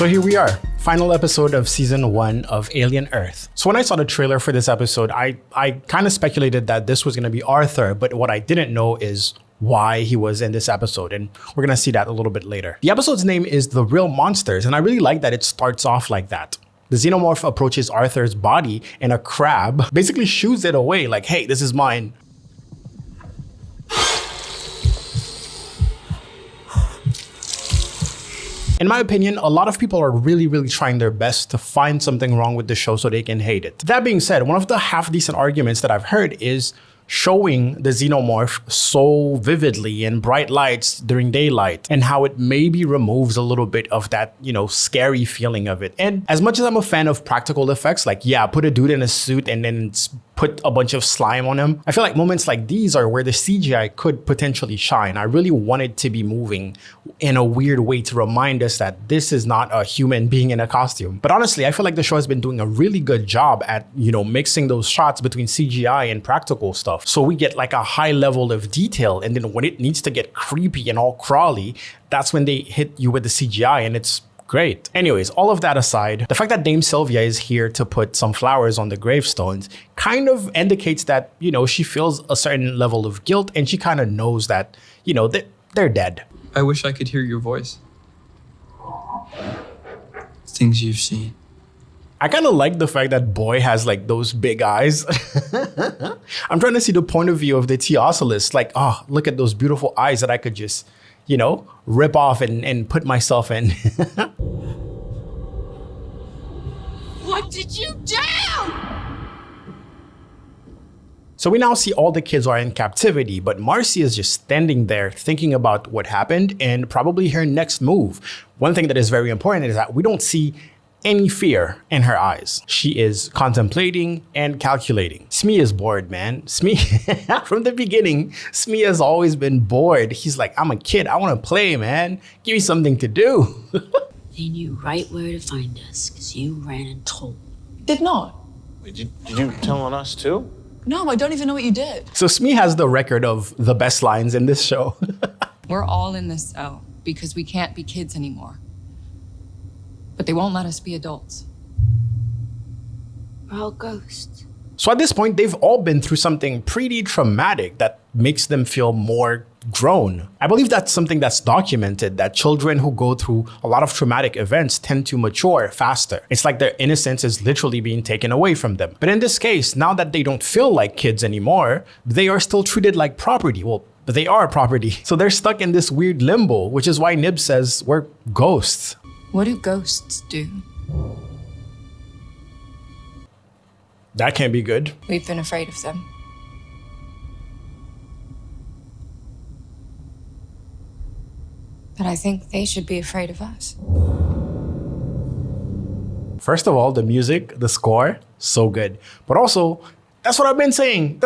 So here we are, final episode of season 1 of Alien Earth. So when I saw the trailer for this episode, I kind of speculated that this was going to be Arthur, but what I didn't know is why he was in this episode, and we're gonna see that a little bit later. The episode's name is The Real Monsters, and I really like that it starts off like that. The xenomorph approaches Arthur's body, and a crab basically shoos it away like, hey, this is mine. In my opinion, a lot of people are really trying their best to find something wrong with the show so they can hate it. That being said, one of the half-decent arguments that I've heard is showing the xenomorph so vividly in bright lights during daylight and how it maybe removes a little bit of that, scary feeling of it. And as much as I'm a fan of practical effects, like, yeah, put a dude in a suit and then put a bunch of slime on him, I feel like moments like these are where the CGI could potentially shine. I really wanted to be moving in a weird way to remind us that this is not a human being in a costume. But honestly, I feel like the show has been doing a really good job at, mixing those shots between CGI and practical stuff. So we get like a high level of detail, and then when it needs to get creepy and all crawly, that's when they hit you with the CGI, and it's great. Anyways, all of that aside, the fact that Dame Sylvia is here to put some flowers on the gravestones kind of indicates that, she feels a certain level of guilt, and she kind of knows that, they're dead. I wish I could hear your voice. Things you've seen. I kind of like the fact that Boy has like those big eyes. I'm trying to see the point of view of the Teoculus. Like, oh, look at those beautiful eyes that I could just, rip off and put myself in. What did you do? So we now see all the kids are in captivity, but Marcy is just standing there thinking about what happened and probably her next move. One thing that is very important is that we don't see any fear in her eyes. She is contemplating and calculating. Smee is bored, man. Smee, from the beginning, Smee has always been bored. He's like, I'm a kid, I wanna play, man. Give me something to do. They knew right where to find us, because you ran and told. Did not. Wait, did you tell on us too? No, I don't even know what you did. So Smee has the record of the best lines in this show. We're all in this cell because we can't be kids anymore. But they won't let us be adults. We're all ghosts. So at this point, they've all been through something pretty traumatic that makes them feel more grown. I believe that's something that's documented, that children who go through a lot of traumatic events tend to mature faster. It's like their innocence is literally being taken away from them. But in this case, now that they don't feel like kids anymore, they are still treated like property. Well, they are property. So they're stuck in this weird limbo, which is why Nib says we're ghosts. What do ghosts do? That can't be good. We've been afraid of them. But I think they should be afraid of us. First of all, the music, the score, so good. But also, that's what I've been saying.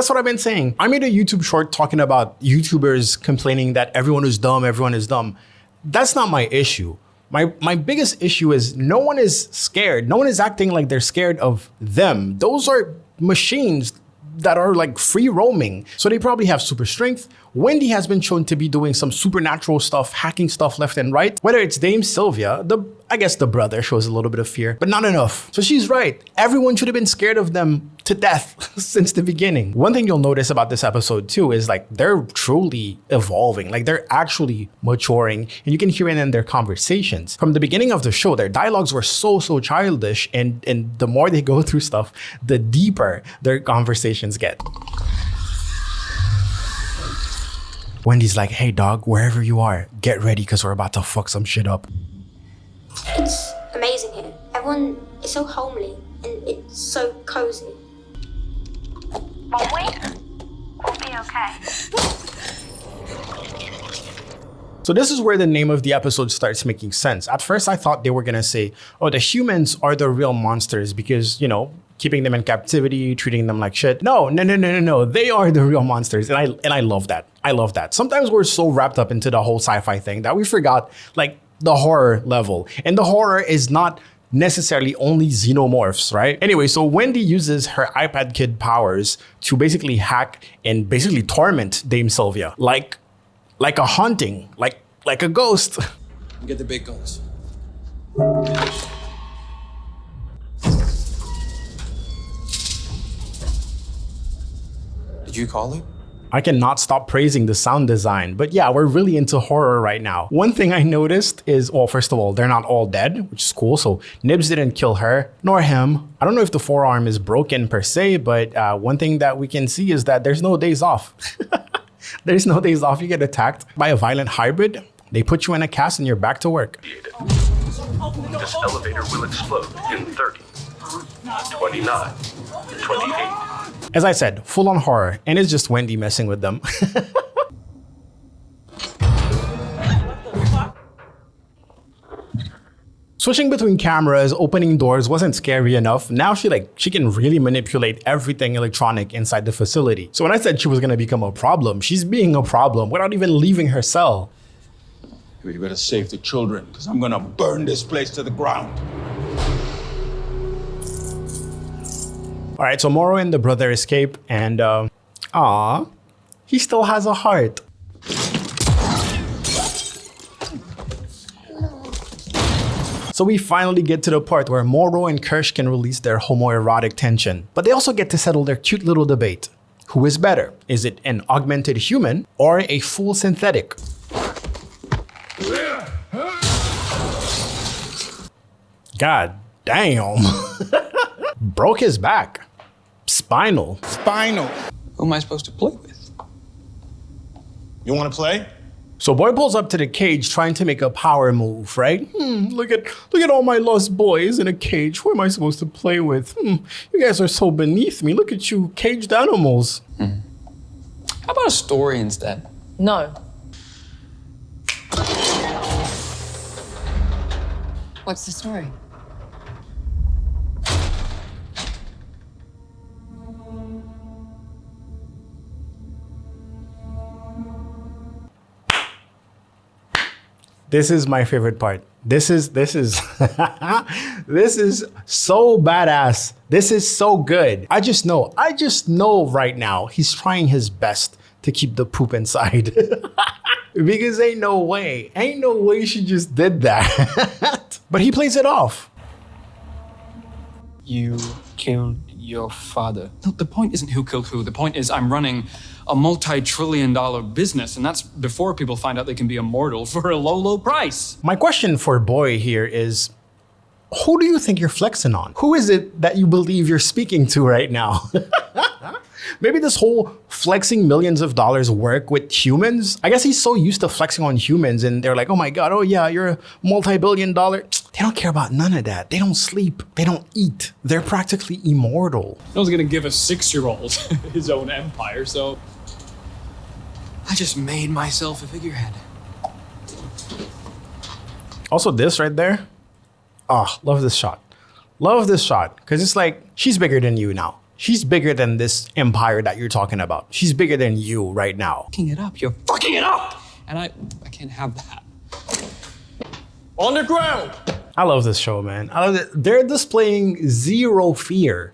I made a YouTube short talking about YouTubers complaining that everyone is dumb. That's not my issue. My biggest issue is no one is scared. No one is acting like they're scared of them. Those are machines that are like free roaming. So they probably have super strength. Wendy has been shown to be doing some supernatural stuff, hacking stuff left and right. Whether it's Dame Sylvia, I guess the brother shows a little bit of fear, but not enough. So she's right. Everyone should have been scared of them to death since the beginning. One thing you'll notice about this episode too is like they're truly evolving. Like they're actually maturing, and you can hear it in their conversations. From the beginning of the show, their dialogues were so childish, and the more they go through stuff, the deeper their conversations get. Wendy's like, hey dog, wherever you are, get ready because we're about to fuck some shit up. It's amazing here. Everyone is so homely and it's so cozy. Won't we? We'll be okay. So this is where the name of the episode starts making sense. At first, I thought they were gonna say, oh, the humans are the real monsters because, keeping them in captivity, treating them like shit. No. They are the real monsters. And I love that. Sometimes we're so wrapped up into the whole sci-fi thing that we forgot like the horror level. And the horror is not necessarily only xenomorphs, right? Anyway, so Wendy uses her iPad kid powers to basically hack and basically torment Dame Sylvia. Like a haunting, like a ghost. Get the big guns. Did you call him? I cannot stop praising the sound design, but yeah, we're really into horror right now. One thing I noticed is, well, first of all, they're not all dead, which is cool. So Nibs didn't kill her, nor him. I don't know if the forearm is broken per se, but one thing that we can see is that there's no days off. There's no days off. You get attacked by a violent hybrid, they put you in a cast and you're back to work. This elevator will explode in 30, 29, 28. As I said, full on horror, and it's just Wendy messing with them. Switching between cameras, opening doors wasn't scary enough. Now she can really manipulate everything electronic inside the facility. So when I said she was gonna become a problem, she's being a problem without even leaving her cell. You better save the children, because I'm gonna burn this place to the ground. All right, so Moro and the brother escape, and he still has a heart. So we finally get to the part where Moro and Kirsch can release their homoerotic tension, but they also get to settle their cute little debate. Who is better? Is it an augmented human or a full synthetic? God damn. Broke his back. Spinal. Who am I supposed to play with? You want to play? So boy pulls up to the cage trying to make a power move, right? Look at all my lost boys in a cage. Who am I supposed to play with? You guys are so beneath me. Look at you, caged animals. How about a story instead? No. What's the story? This is my favorite part. This is this is so badass. This is so good. I just know right now he's trying his best to keep the poop inside. Because ain't no way she just did that. But he plays it off. You killed your father. No, the point isn't who killed who. The point is I'm running a multi-trillion-dollar business, and that's before people find out they can be immortal for a low, low price. My question for Boy here is, who do you think you're flexing on? Who is it that you believe you're speaking to right now? Maybe this whole flexing millions of dollars work with humans. I guess he's so used to flexing on humans and they're like, oh my God, oh yeah, you're a multi-billion-dollar. They don't care about none of that. They don't sleep. They don't eat. They're practically immortal. I was gonna give a 6-year-old his own empire, so I just made myself a figurehead. Also this right there. Oh, love this shot. Love this shot. Because it's like, she's bigger than you now. She's bigger than this empire that you're talking about. She's bigger than you right now. Fucking it up. You're fucking it up. And I can't have that. On the ground! I love this show, man. I love it. They're displaying zero fear.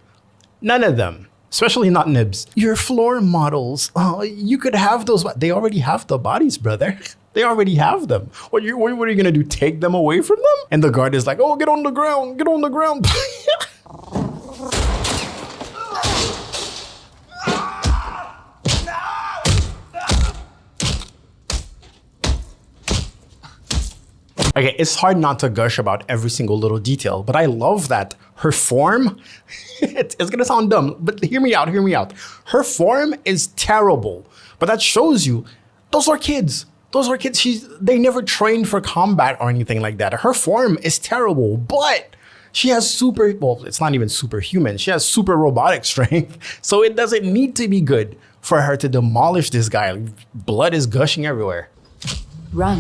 None of them. Especially not Nibs. Your floor models. Oh, you could have those. They already have the bodies, brother. They already have them. What are you gonna do? Take them away from them? And the guard is like, oh, get on the ground. Get on the ground. Okay, it's hard not to gush about every single little detail, but I love that her form, it's gonna sound dumb, but hear me out. Her form is terrible, but that shows you, those are kids. They never trained for combat or anything like that. Her form is terrible, but she has it's not even superhuman. She has super robotic strength, so it doesn't need to be good for her to demolish this guy. Blood is gushing everywhere. Run.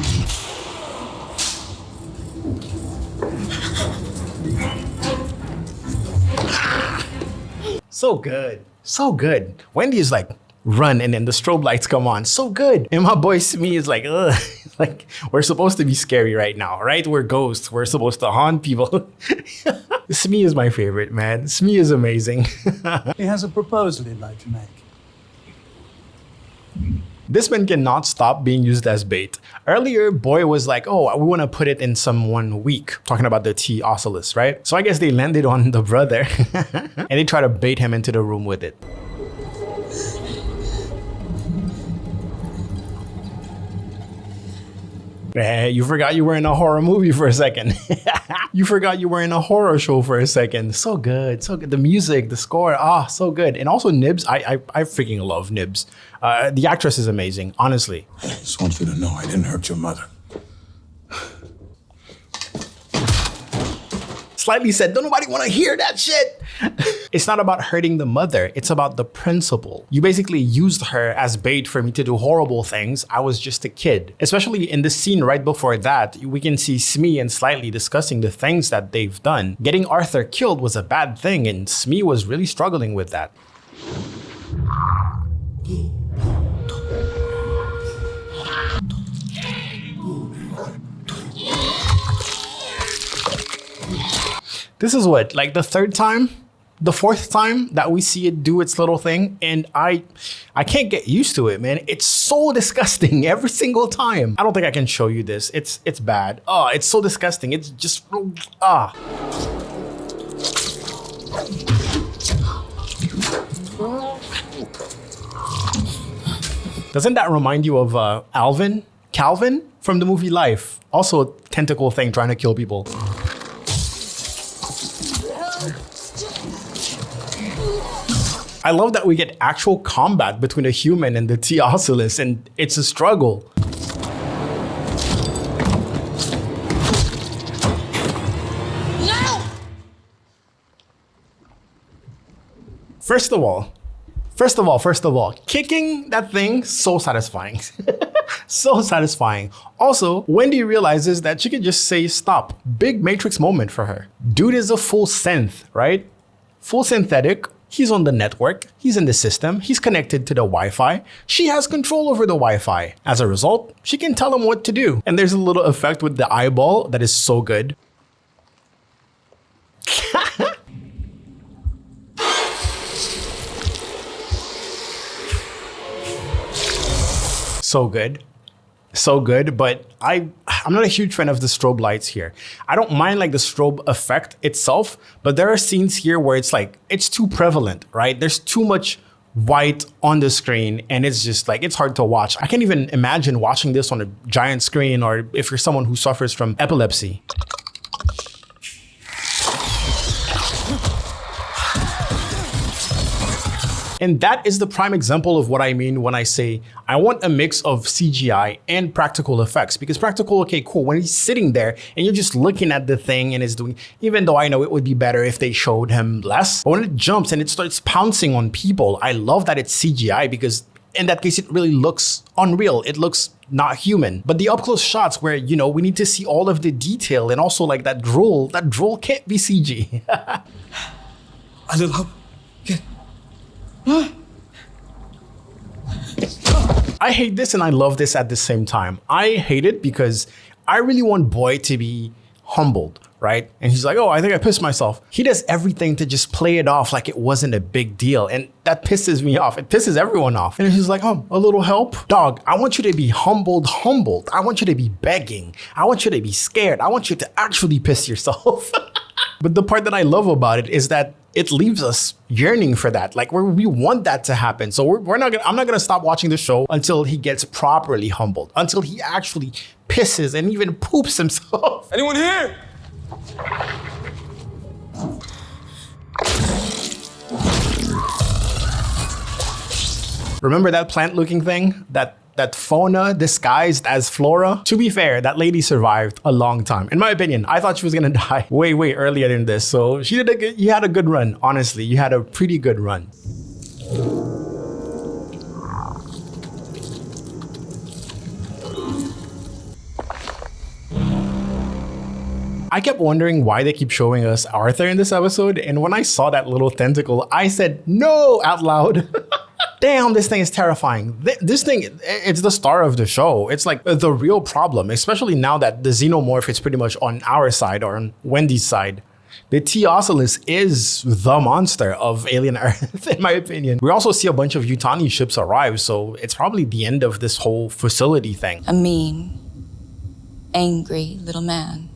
So good. So good. Wendy is like, run, and then the strobe lights come on. So good. And my boy Smee is like, ugh. Like, we're supposed to be scary right now, right? We're ghosts. We're supposed to haunt people. Smee is my favorite, man. Smee is amazing. He has a proposal he'd like to make. This man cannot stop being used as bait. Earlier, Boy was like, oh, we want to put it in someone weak, talking about the T Oculus, right? So I guess they landed on the brother and they try to bait him into the room with it. Hey, you forgot you were in a horror movie for a second. You forgot you were in a horror show for a second. So good, so good. The music, the score, so good. And also Nibs, I freaking love Nibs. The actress is amazing, honestly. I just want you to know I didn't hurt your mother. Slightly said, don't nobody want to hear that shit. It's not about hurting the mother. It's about the principle. You basically used her as bait for me to do horrible things. I was just a kid. Especially in the scene right before that, we can see Smee and Slightly discussing the things that they've done. Getting Arthur killed was a bad thing, and Smee was really struggling with that. This is what, like the third time? The fourth time that we see it do its little thing, and I can't get used to it, man. It's so disgusting every single time. I don't think I can show you this. It's bad. Oh, it's so disgusting. It's just, Doesn't that remind you of Calvin from the movie Life? Also a tentacle thing trying to kill people. I love that we get actual combat between a human and the T Oculus, and it's a struggle. No! First of all, kicking that thing, so satisfying. So satisfying. Also, Wendy realizes that she can just say stop. Big Matrix moment for her. Dude is a full synth, right? Full synthetic. He's on the network, he's in the system, he's connected to the Wi-Fi. She has control over the Wi-Fi. As a result, she can tell him what to do. And there's a little effect with the eyeball that is so good. So good. So good, but I'm not a huge fan of the strobe lights here. I don't mind like the strobe effect itself, but there are scenes here where it's like, it's too prevalent, right? There's too much white on the screen and it's just like, it's hard to watch. I can't even imagine watching this on a giant screen or if you're someone who suffers from epilepsy. And that is the prime example of what I mean when I say I want a mix of CGI and practical effects. Because practical, okay, cool. When he's sitting there and you're just looking at the thing and it's doing, even though I know it would be better if they showed him less. But when it jumps and it starts pouncing on people, I love that it's CGI because in that case, it really looks unreal. It looks not human. But the up close shots where, you know, we need to see all of the detail and also like that drool can't be CG. A little hope. Get. I hate this and I love this at the same time. I hate it because I really want Boy to be humbled, right? And he's like, oh, I think I pissed myself. He does everything to just play it off like it wasn't a big deal. And that pisses me off. It pisses everyone off. And he's like, oh, a little help? Dog, I want you to be humbled. I want you to be begging. I want you to be scared. I want you to actually piss yourself. But the part that I love about it is that it leaves us yearning for that. Like we want that to happen. So I'm not gonna stop watching the show until he gets properly humbled, until he actually pisses and even poops himself. Anyone here? Remember that plant looking thing? That fauna disguised as flora? To be fair, that lady survived a long time. In my opinion, I thought she was gonna die way earlier than this. So you had a good run, honestly. You had a pretty good run. I kept wondering why they keep showing us Arthur in this episode. And when I saw that little tentacle, I said, no, out loud. Damn, this thing is terrifying. This thing, it's the star of the show. It's like the real problem, especially now that the xenomorph is pretty much on our side or on Wendy's side. The Teoculus is the monster of Alien Earth, in my opinion. We also see a bunch of Yutani ships arrive, so it's probably the end of this whole facility thing. A mean, angry little man.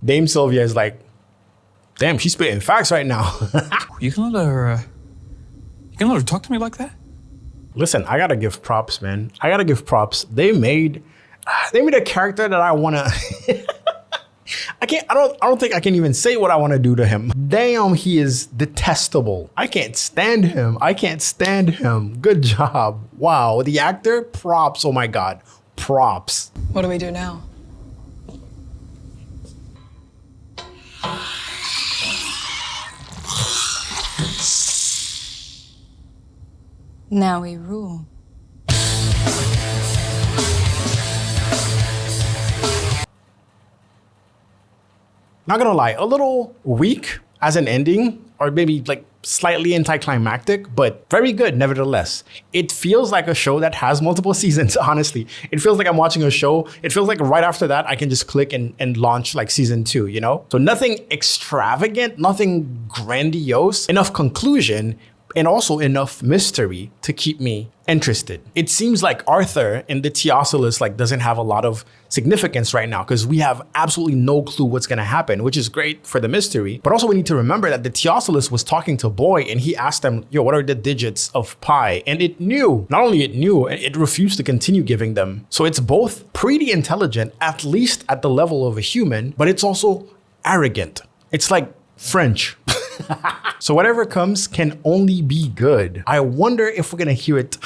Dame Sylvia is like, damn, she's spitting facts right now. You can let her talk to me like that? Listen, I gotta give props, man. I gotta give props. They made a character that I wanna I don't think I can even say what I want to do to him. Damn, he is detestable. I can't stand him. Good job. Wow. The actor, props. Oh my God. Props. What do we do now? Now we rule. Not gonna lie, a little weak as an ending, or maybe like slightly anticlimactic, but very good nevertheless. It feels like a show that has multiple seasons, honestly. It feels like I'm watching a show. It feels like right after that, I can just click and launch like season 2, you know? So nothing extravagant, nothing grandiose, enough conclusion, and also enough mystery to keep me interested. It seems like Arthur in the Teoculus like doesn't have a lot of significance right now because we have absolutely no clue what's gonna happen, which is great for the mystery. But also we need to remember that the Teoculus was talking to Boy and he asked them, yo, what are the digits of pi? And it knew, not only it knew, it refused to continue giving them. So it's both pretty intelligent, at least at the level of a human, but it's also arrogant. It's like French. So whatever comes can only be good. I wonder if we're gonna hear it.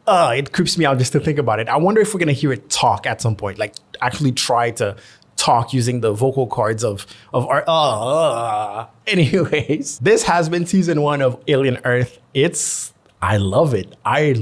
It creeps me out just to think about it. I wonder if we're gonna hear it talk at some point, like actually try to talk using the vocal cords of our. Anyways, this has been season 1 of Alien Earth. I love it. I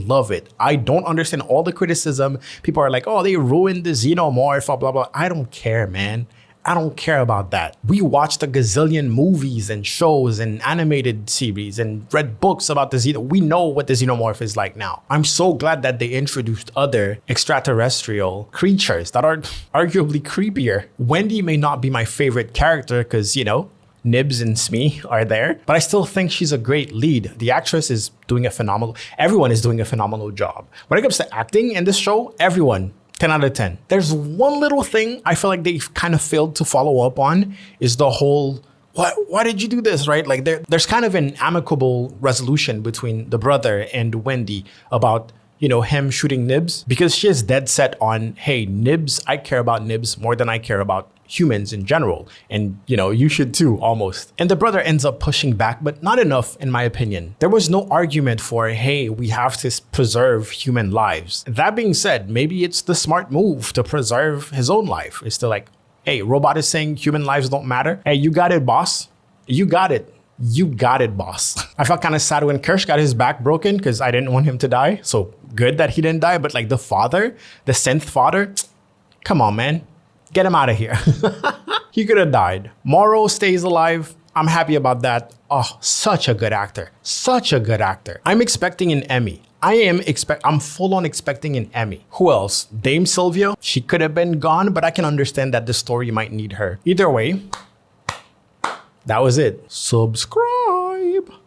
don't understand all the criticism. People are like, oh, they ruined the xenomorph, blah, blah. I don't care, man. I don't care about that. We watched a gazillion movies and shows and animated series and read books about the xenomorph. We know what the xenomorph is like now. I'm so glad that they introduced other extraterrestrial creatures that are arguably creepier. Wendy may not be my favorite character because, you know, Nibs and Smee are there, but I still think she's a great lead. The actress is doing everyone is doing a phenomenal job. When it comes to acting in this show, everyone, 10 out of 10. There's one little thing I feel like they've kind of failed to follow up on is the whole, why did you do this, right? Like there's kind of an amicable resolution between the brother and Wendy about, you know, him shooting Nibs because she is dead set on, hey, Nibs, I care about Nibs more than I care about humans in general. And, you know, you should too, almost. And the brother ends up pushing back, but not enough, in my opinion. There was no argument for, hey, we have to preserve human lives. That being said, maybe it's the smart move to preserve his own life. It's to like, hey, robot is saying human lives don't matter. Hey, you got it, boss. You got it. You got it, boss. I felt kind of sad when Kirsch got his back broken because I didn't want him to die. So good that he didn't die. But like the father, the synth father, come on, man. Get him out of here. He could have died. Morrow stays alive. I'm happy about that. Oh, such a good actor. Such a good actor. I'm expecting an Emmy. I'm full on expecting an Emmy. Who else? Dame Sylvia. She could have been gone, but I can understand that the story might need her. Either way, that was it. Subscribe.